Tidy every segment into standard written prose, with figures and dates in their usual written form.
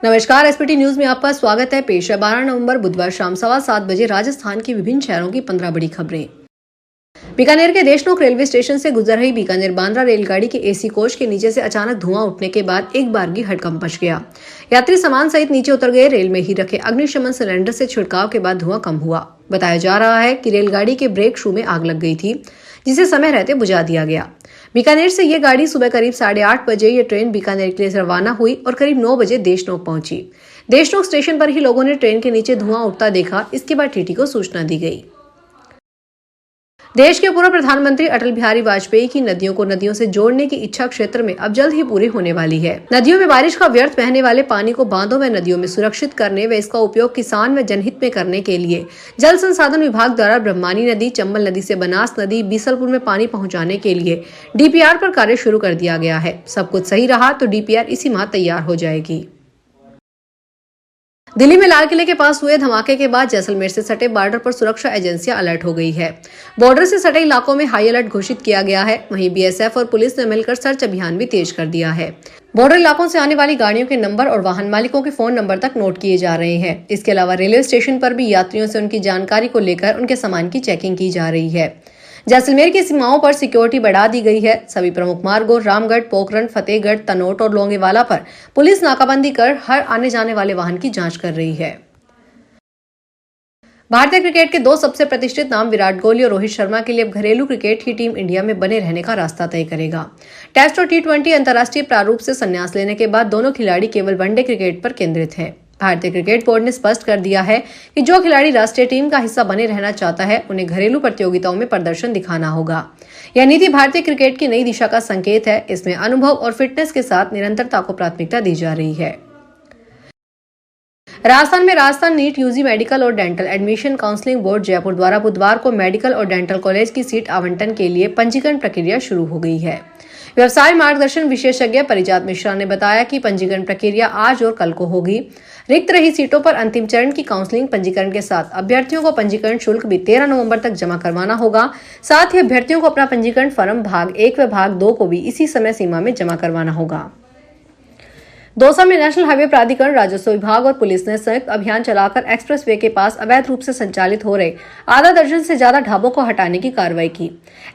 नमस्कार, SPT news में आपका स्वागत है। पेश है 12 नवंबर बुधवार शाम 7:15 बजे राजस्थान की विभिन्न शहरों की 15 बड़ी खबरें। बीकानेर के देशनोक रेलवे स्टेशन से गुजर रही बीकानेर बांद्रा रेलगाड़ी के एसी कोच के नीचे से अचानक धुआं उठने के बाद एक बारगी हड़कंप मच गया। यात्री सामान सहित नीचे उतर गए। रेल में ही रखे अग्निशमन सिलेंडर से छिड़काव के बाद धुआं कम हुआ। बताया जा रहा है कि रेलगाड़ी के ब्रेक शू में आग लग गई थी, जिसे समय रहते बुझा दिया गया। बीकानेर से ये गाड़ी सुबह करीब 8:30 बजे ये ट्रेन बीकानेर के लिए रवाना हुई और करीब 9 बजे देशनोक पहुंची। देशनोक स्टेशन पर ही लोगों ने ट्रेन के नीचे धुआं उठता देखा। इसके बाद टीटी को सूचना दी गई। देश के पूर्व प्रधानमंत्री अटल बिहारी वाजपेयी की नदियों को नदियों से जोड़ने की इच्छा क्षेत्र में अब जल्द ही पूरी होने वाली है। नदियों में बारिश का व्यर्थ बहने वाले पानी को बांधों व नदियों में सुरक्षित करने व इसका उपयोग किसान व जनहित में करने के लिए जल संसाधन विभाग द्वारा ब्रह्मानी नदी, चंबल नदी से बनास नदी, बीसलपुर में पानी पहुँचाने के लिए डीपीआर पर कार्य शुरू कर दिया गया है। सब कुछ सही रहा तो डीपीआर इसी माह तैयार हो जाएगी। दिल्ली में लाल किले के पास हुए धमाके के बाद जैसलमेर से सटे बॉर्डर पर सुरक्षा एजेंसियां अलर्ट हो गई है। बॉर्डर से सटे इलाकों में हाई अलर्ट घोषित किया गया है। वहीं बीएसएफ और पुलिस ने मिलकर सर्च अभियान भी तेज कर दिया है। बॉर्डर इलाकों से आने वाली गाड़ियों के नंबर और वाहन मालिकों के फोन नंबर तक नोट किए जा रहे हैं। इसके अलावा रेलवे स्टेशन पर भी यात्रियों से उनकी जानकारी को लेकर उनके सामान की चेकिंग की जा रही है। जैसलमेर की सीमाओं पर सिक्योरिटी बढ़ा दी गई है। सभी प्रमुख मार्गों रामगढ़, पोखरण, फतेहगढ़, तनोट और लोंगेवाला पर पुलिस नाकाबंदी कर हर आने जाने वाले वाहन की जांच कर रही है। भारतीय क्रिकेट के दो सबसे प्रतिष्ठित नाम विराट कोहली और रोहित शर्मा के लिए अब घरेलू क्रिकेट ही टीम इंडिया में बने रहने का रास्ता तय करेगा। टेस्ट और टी20 अंतर्राष्ट्रीय प्रारूप से संन्यास लेने के बाद दोनों खिलाड़ी केवल वनडे क्रिकेट पर केंद्रित हैं। भारतीय क्रिकेट बोर्ड ने स्पष्ट कर दिया है कि जो खिलाड़ी राष्ट्रीय टीम का हिस्सा बने रहना चाहता है, उन्हें घरेलू प्रतियोगिताओं में प्रदर्शन दिखाना होगा। यह नीति भारतीय क्रिकेट की नई दिशा का संकेत है। इसमें अनुभव और फिटनेस के साथ निरंतरता को प्राथमिकता दी जा रही है। राजस्थान में राजस्थान नीट यूजी मेडिकल और dental admission counselling board Jaipur द्वारा बुधवार को मेडिकल और डेंटल कॉलेज की सीट आवंटन के लिए पंजीकरण प्रक्रिया शुरू हो गई है। व्यवसाय मार्गदर्शन विशेषज्ञ परिजात मिश्रा ने बताया कि पंजीकरण प्रक्रिया आज और कल को होगी। रिक्त रही सीटों पर अंतिम चरण की काउंसलिंग पंजीकरण के साथ अभ्यर्थियों को पंजीकरण शुल्क भी 13 नवंबर तक जमा करवाना होगा। साथ ही अभ्यर्थियों को अपना पंजीकरण फॉर्म भाग 1 व भाग 2 को भी इसी समय सीमा में जमा करवाना होगा। दौसा में नेशनल हाईवे प्राधिकरण, राजस्व विभाग और पुलिस ने संयुक्त अभियान चलाकर एक्सप्रेस वे के पास अवैध रूप से संचालित हो रहे आधा दर्जन से ज्यादा ढाबों को हटाने की कार्रवाई की।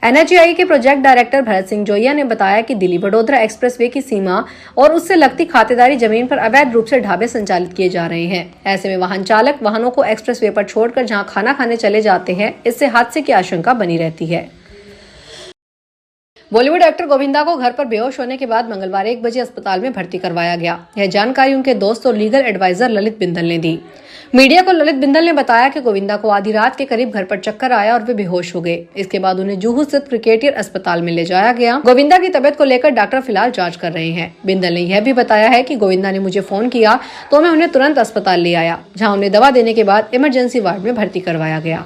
एनएचएआई के प्रोजेक्ट डायरेक्टर भरत सिंह जोइया ने बताया कि दिल्ली वडोदरा एक्सप्रेस वे की सीमा और उससे लगती खातेदारी जमीन पर अवैध रूप से ढाबे संचालित किए जा रहे हैं। ऐसे में वाहन चालक वाहनों को एक्सप्रेस वे पर छोड़कर जहां खाना खाने चले जाते हैं, इससे हादसे की आशंका बनी रहती है। बॉलीवुड एक्टर गोविंदा को घर पर बेहोश होने के बाद मंगलवार 1 बजे अस्पताल में भर्ती करवाया गया। यह जानकारी उनके दोस्त और लीगल एडवाइजर ललित बिंदल ने दी। मीडिया को ललित बिंदल ने बताया कि गोविंदा को आधी रात के करीब घर पर चक्कर आया और वे बेहोश हो गए। इसके बाद उन्हें जुहू स्थित क्रिकेटियर अस्पताल में ले जाया गया। गोविंदा की तबियत को लेकर डॉक्टर फिलहाल जांच कर रहे हैं। बिंदल ने यह भी बताया है कि गोविंदा ने मुझे फोन किया तो मैं उन्हें तुरंत अस्पताल ले आया, जहाँ उन्हें दवा देने के बाद इमरजेंसी वार्ड में भर्ती करवाया गया।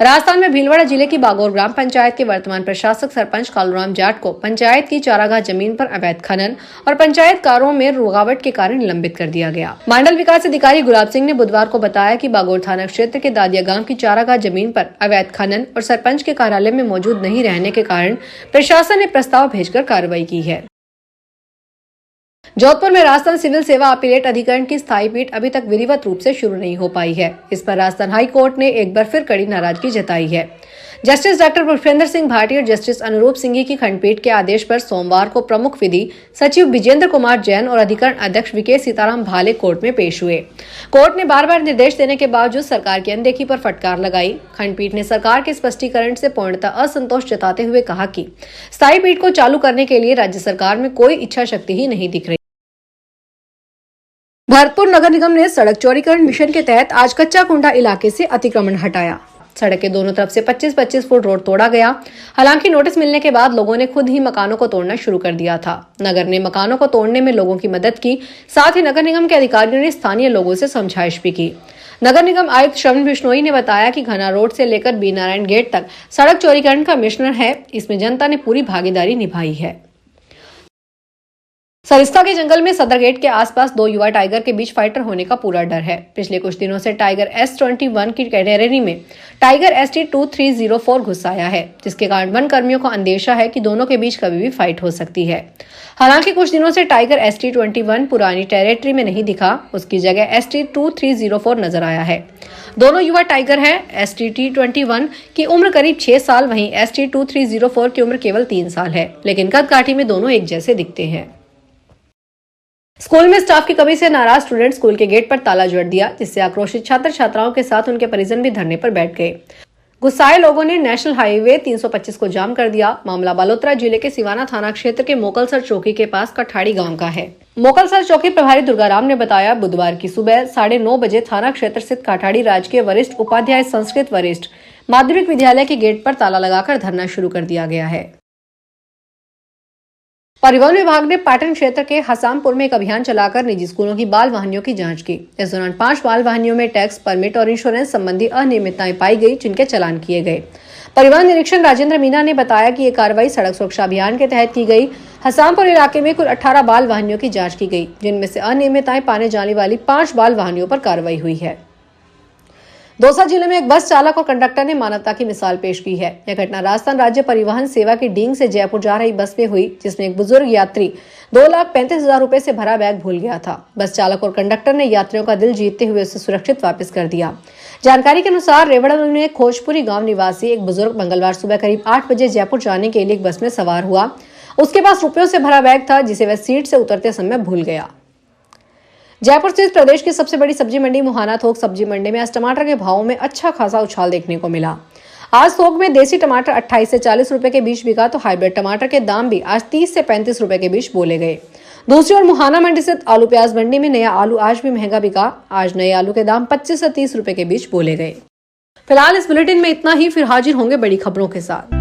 राजस्थान में भीलवाड़ा जिले की बागौर ग्राम पंचायत के वर्तमान प्रशासक सरपंच कालूराम जाट को पंचायत की चारागाह जमीन पर अवैध खनन और पंचायत कार्यों में रुकावट के कारण निलंबित कर दिया गया। मंडल विकास अधिकारी गुलाब सिंह ने बुधवार को बताया कि बागौर थाना क्षेत्र के दादिया गांव की चारागाह जमीन पर अवैध खनन और सरपंच के कार्यालय में मौजूद नहीं रहने के कारण प्रशासन ने प्रस्ताव भेजकर कार्रवाई की है। जोधपुर में राजस्थान सिविल सेवा अपीलेट अधिकरण की स्थायी पीठ अभी तक विधिवत रूप से शुरू नहीं हो पाई है। इस पर राजस्थान हाई कोर्ट ने एक बार फिर कड़ी नाराजगी जताई है। जस्टिस डॉक्टर पुष्पेंद्र सिंह भाटी और जस्टिस अनुरूप सिंघी की खंडपीठ के आदेश पर सोमवार को प्रमुख विधि सचिव विजेंद्र कुमार जैन और अधिकरण अध्यक्ष विके सीताराम भाले कोर्ट में पेश हुए। कोर्ट ने बार बार निर्देश देने के बावजूद सरकार की अनदेखी पर फटकार लगाई। खंडपीठ ने सरकार के स्पष्टीकरण से पूर्णतः असंतोष जताते हुए कहा कि स्थायी पीठ को चालू करने के लिए राज्य सरकार में कोई इच्छा शक्ति ही नहीं दिख रही। भरतपुर नगर निगम ने सड़क चौड़ीकरण मिशन के तहत आज कच्चा कुंडा इलाके से अतिक्रमण हटाया। सड़क के दोनों तरफ से 25-25 फुट रोड तोड़ा गया। हालांकि नोटिस मिलने के बाद लोगों ने खुद ही मकानों को तोड़ना शुरू कर दिया था। नगर ने मकानों को तोड़ने में लोगों की मदद की। साथ ही नगर निगम के अधिकारियों ने स्थानीय लोगों से समझाइश भी की। नगर निगम आयुक्त श्रवण बिश्नोई ने बताया कि घना रोड से लेकर बी नारायण गेट तक सड़क चौड़ीकरण का मिशन है। इसमें जनता ने पूरी भागीदारी निभाई है। सरिस्का के जंगल में सदर गेट के आसपास दो युवा टाइगर के बीच फाइटर होने का पूरा डर है। पिछले कुछ दिनों से टाइगर S21 की कैटेगरी में टाइगर ST2304 घुस आया है, जिसके कारण वन कर्मियों को अंदेशा है कि दोनों के बीच कभी भी फाइट हो सकती है। हालांकि कुछ दिनों से टाइगर ST21 पुरानी टेरिटरी में नहीं दिखा, उसकी जगह ST2304 नजर आया है। दोनों युवा टाइगर हैं। ST21 की उम्र करीब 6 साल, वहीं ST2304 की उम्र केवल 3 साल है, लेकिन कद-काठी में दोनों एक जैसे दिखते हैं। स्कूल में स्टाफ की कमी से नाराज स्टूडेंट स्कूल के गेट पर ताला जड़ दिया, जिससे आक्रोशित छात्र छात्राओं के साथ उनके परिजन भी धरने पर बैठ गए। गुस्साए लोगों ने नेशनल हाईवे 325 को जाम कर दिया। मामला बालोतरा जिले के सिवाना थाना क्षेत्र के मोकलसर चौकी के पास कठाड़ी गांव का है। मोकलसर चौकी प्रभारी दुर्गाराम ने बताया, बुधवार की सुबह 9:30 बजे थाना क्षेत्र स्थित काठाड़ी राजकीय वरिष्ठ उपाध्याय संस्कृत वरिष्ठ माध्यमिक विद्यालय के गेट पर ताला लगाकर धरना शुरू कर दिया गया है। परिवहन विभाग ने पाटन क्षेत्र के हसामपुर में एक अभियान चलाकर निजी स्कूलों की बाल वाहनियों की जांच की। इस दौरान 5 बाल वाहनियों में टैक्स, परमिट और इंश्योरेंस संबंधी अनियमितताएं पाई गई, जिनके चालान किए गए। परिवहन निरीक्षक राजेंद्र मीना ने बताया कि ये कार्रवाई सड़क सुरक्षा अभियान के तहत की गई। हसामपुर इलाके में कुल 18 बाल वाहनियों की जाँच की गई, जिनमें से अनियमितताएं पाने जाने वाली 5 बाल वाहनियों पर कार्रवाई हुई है। दौसा जिले में एक बस चालक और कंडक्टर ने मानवता की मिसाल पेश की है। यह घटना राजस्थान राज्य परिवहन सेवा की डींग से जयपुर जा रही बस में हुई, जिसमें एक बुजुर्ग यात्री 2,35,000 रुपए से भरा बैग भूल गया था। बस चालक और कंडक्टर ने यात्रियों का दिल जीतते हुए उसे सुरक्षित वापस कर दिया। जानकारी के अनुसार रेवड़ा में खोजपुरी गाँव निवासी एक बुजुर्ग मंगलवार सुबह करीब 8 बजे जयपुर जाने के लिए एक बस में सवार हुआ। उसके पास रुपयों से भरा बैग था, जिसे वह सीट से उतरते समय भूल गया। जयपुर स्थित प्रदेश की सबसे बड़ी सब्जी मंडी मुहाना थोक सब्जी मंडी में आज टमाटर के भावों में अच्छा खासा उछाल देखने को मिला। आज थोक में देसी टमाटर 28 से 40 रुपए के बीच बिका, तो हाइब्रिड टमाटर के दाम भी आज 30 से 35 रुपए के बीच बोले गए। दूसरी ओर मुहाना मंडी स्थित आलू प्याज मंडी में नया आलू आज भी महंगा बिका। आज नए आलू के दाम 25 से 30 रुपए के बीच बोले गए। फिलहाल इस बुलेटिन में इतना ही, फिर हाजिर होंगे बड़ी खबरों के साथ।